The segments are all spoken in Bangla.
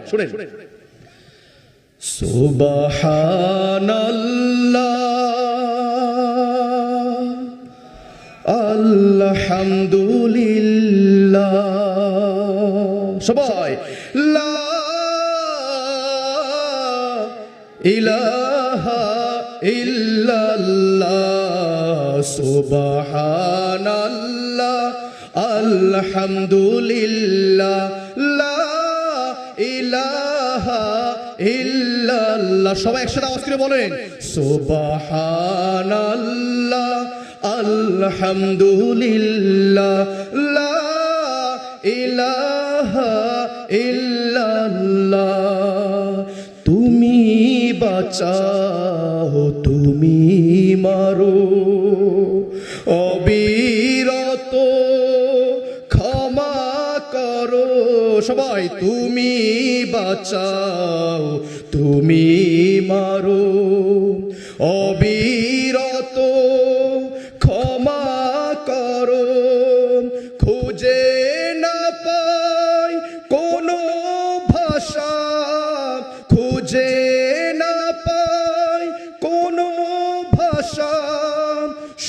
শুনেন, সুবহানাল্লাহ আলহামদুলিল্লাহ, সবাই লা ইলাহা ইল্লাল্লাহ, সুবহানাল্লাহ আলহামদুলিল্লাহ, লা ইলাহা ইল্লাল্লাহ। সবাই একসাথে আওয়াজ করে বলেন, সুবহানাল্লাহ আলহামদুলিল্লাহ, লা ইলাহা ইল্লাল্লাহ। তুমি বাঁচাও, তুমি মারো, অবিরত ক্ষমা করো। সবাই তুমি বাঁচাও, তুমি মারো, অবিরত ক্ষমা করো। খুঁজে না পাই কোনো ভাষা, খুঁজে না পাই কোনো ভাষা,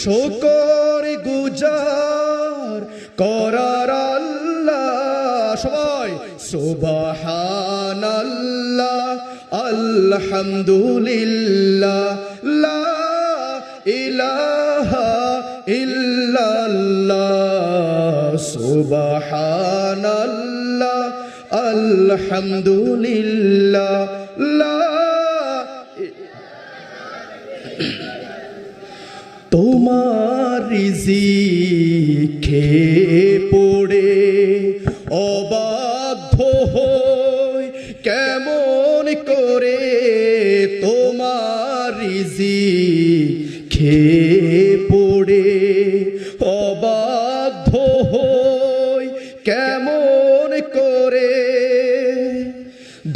শুকর গুজার করার আল্লাহ। সবাই সুবহানাল্লাহ আলহামদুলিল্লাহ, লা ইলাহা ইল্লাল্লাহ, সুবহানাল্লাহ আলহামদুলিল্লাহ, লা। তোমার রিজিক খেয়ে পড়ে অবাধ্য হই কেমন করে, তোমার রিজিক খেয়ে পড়ে অবাধ্য হই কেমন করে।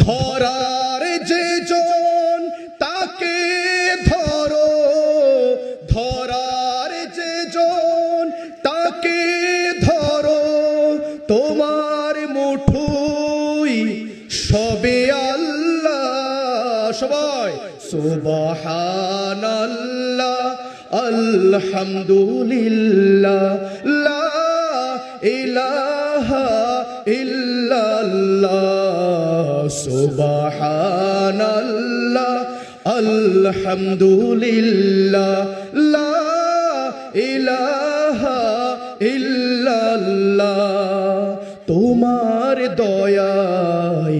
ধরার যে জন তাকে ধরো, ধরার যে জন তাকে ধরো, তোমার মুঠোই সবে আল্লাহ। সবাই সুবহানাল্লাহ আলহামদুলিল্লাহ, লা ইলাহা ইল্লাল্লাহ, সুবহানাল্লাহ আলহামদুলিল্লাহ, লা ইলাহা ইল্লাল্লাহ। তোমার দয়ায়